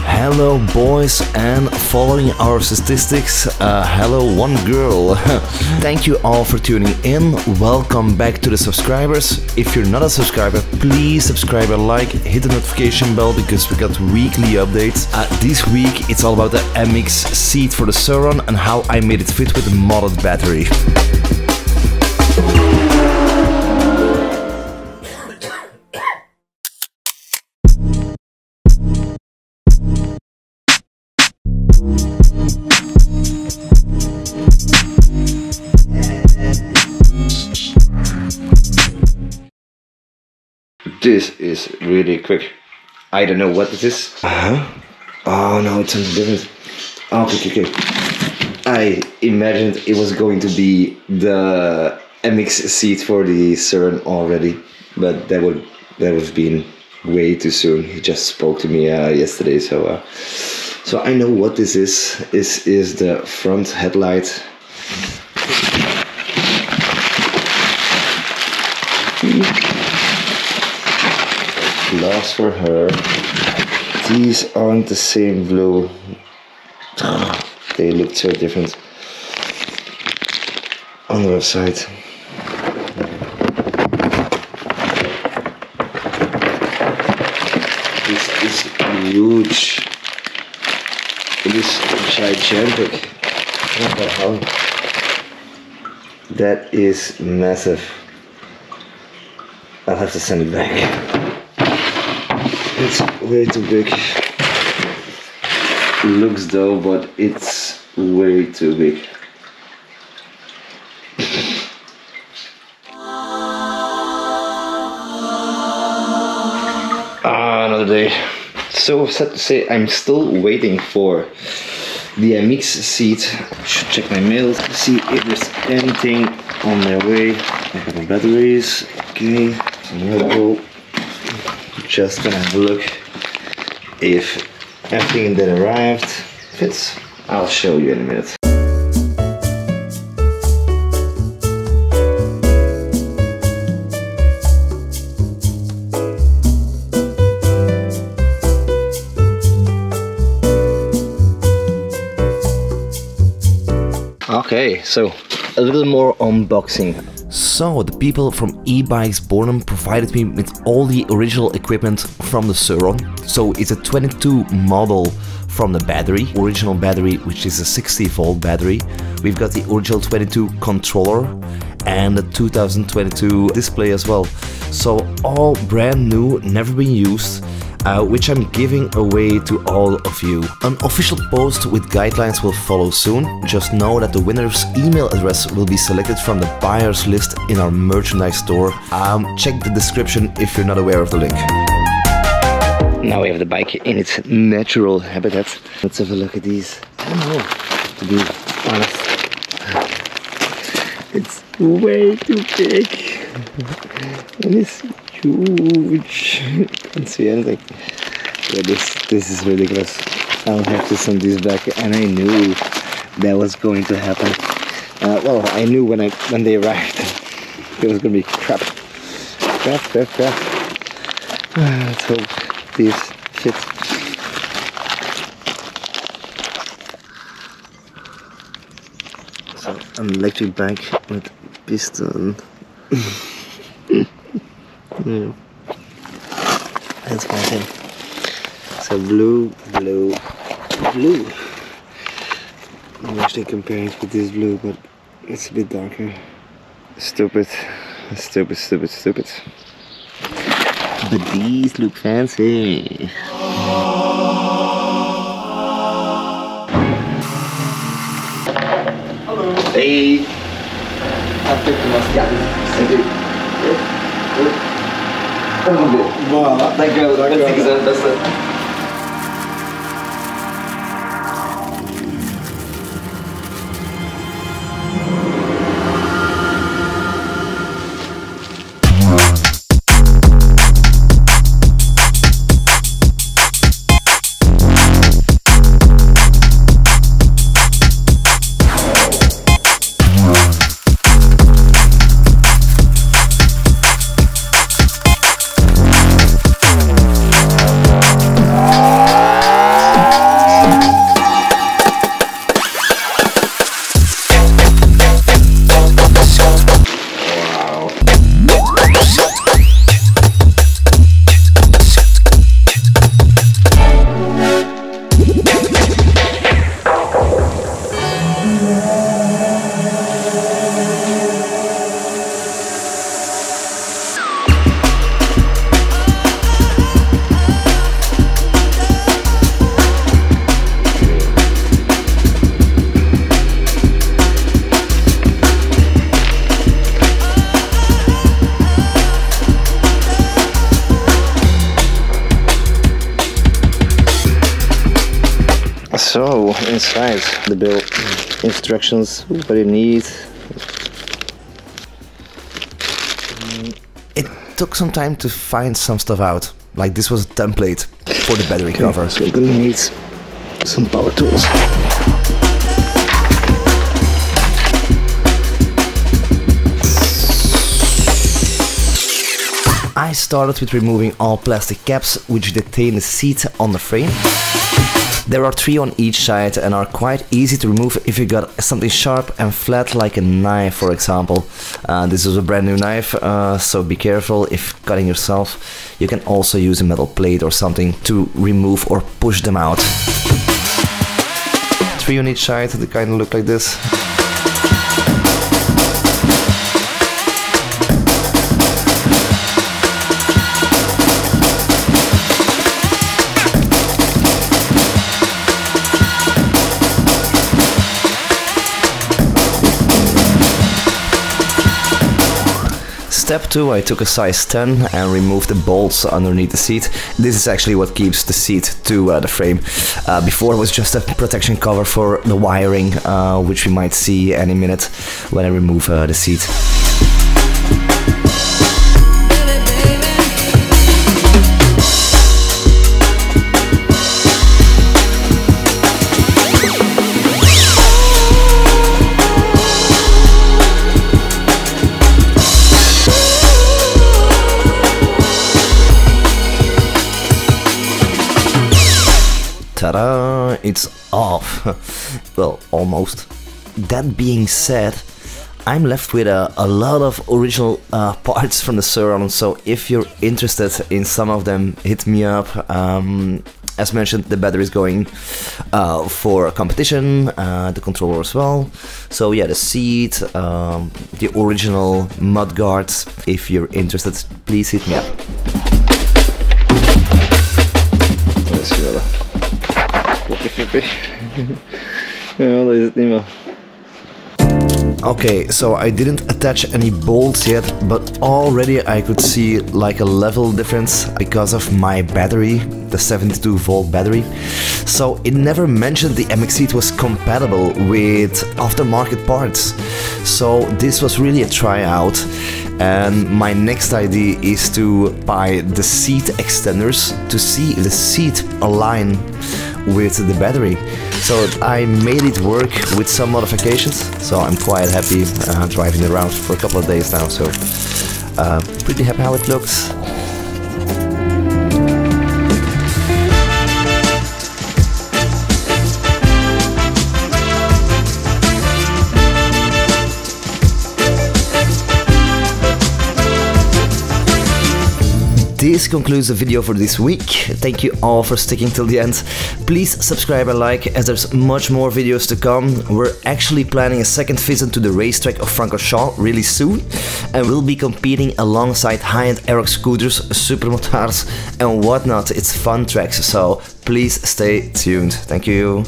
Hello boys, and following our statistics, hello one girl. Thank you all for tuning in. Welcome back to the subscribers. If you're not a subscriber, please subscribe and like, hit the notification bell because we got weekly updates. This week it's all about the MX seat for the SUR-RON and how I made it fit with a modded battery. This is really quick. I don't know what this is. Oh no, it's something different. Okay. I imagined it was going to be the MX seat for the SUR-RON already, but that would have been way too soon. He just spoke to me yesterday, so I know what this is. This is the front headlight. Glass for her. These aren't the same blue. They look so different on the website. This is huge. It is gigantic. Wow. That is massive. I'll have to send it back. It's way too big. It looks dull, but it's way too big. Another day. So sad to say, I'm still waiting for the MX seat. Should check my mail to see if there's anything on their way. I have my batteries. Okay. So just gonna have a look if everything that arrived fits. I'll show you in a minute. Okay, so a little more unboxing. So the people from e-bikes Bornholm provided me with all the original equipment from the SUR-RON. So it's a 22 model from the battery, original battery, which is a 60-volt battery. We've got the original 22 controller and the 2022 display as well. So all brand new, never been used. Which I'm giving away to all of you. An official post with guidelines will follow soon. Just know that the winner's email address will be selected from the buyers list in our merchandise store. Check the description if you're not aware of the link. Now we have the bike in its natural habitat. Let's have a look at these. I don't know, to be honest. It's way too big. And it's huge. Can't see anything. Yeah, this is ridiculous. I'll have to send these back, and I knew that was going to happen. Well, I knew when they arrived, it was gonna be crap. Let's hope these fit. So an electric bike with piston. Yeah. That's my thing. So blue. I'm actually comparing it with this blue, but it's a bit darker. Stupid. But these look fancy. Hallo. Hey. Ja, Wow, dankjewel. Dat is het beste. So, inside the build instructions, what you need. It took some time to find some stuff out. Like this was a template for the battery cover. So you're gonna need some power tools. I started with removing all plastic caps which detain the seat on the frame. There are 3 on each side and are quite easy to remove if you got something sharp and flat like a knife, for example. This is a brand new knife, so be careful if cutting yourself. You can also use a metal plate or something to remove or push them out. 3 on each side, they kind of look like this. Step 2, I took a size 10 and removed the bolts underneath the seat. This is actually what keeps the seat to the frame. Before it was just a protection cover for the wiring, which we might see any minute when I remove the seat. Ta-da! It's off. Well, almost. That being said, I'm left with a lot of original parts from the SUR-RON, so if you're interested in some of them, hit me up. As mentioned, the battery is going for a competition, the controller as well. So yeah, the seat, the original mud guards. If you're interested, please hit me up. Ja, dat is het niet meer. Okay, so I didn't attach any bolts yet, but already I could see like a level difference because of my battery, the 72 volt battery. So it never mentioned the MX Seat was compatible with aftermarket parts. So this was really a tryout, and my next idea is to buy the seat extenders to see if the seat align with the battery. So I made it work with some modifications, so I'm quite happy driving around for a couple of days now, so pretty happy how it looks. This concludes the video for this week. Thank you all for sticking till the end. Please subscribe and like, as there's much more videos to come. We're actually planning a second visit to the racetrack of Francorchamps really soon, and we'll be competing alongside high-end aero scooters, supermotars and whatnot. It's fun tracks, so please stay tuned. Thank you.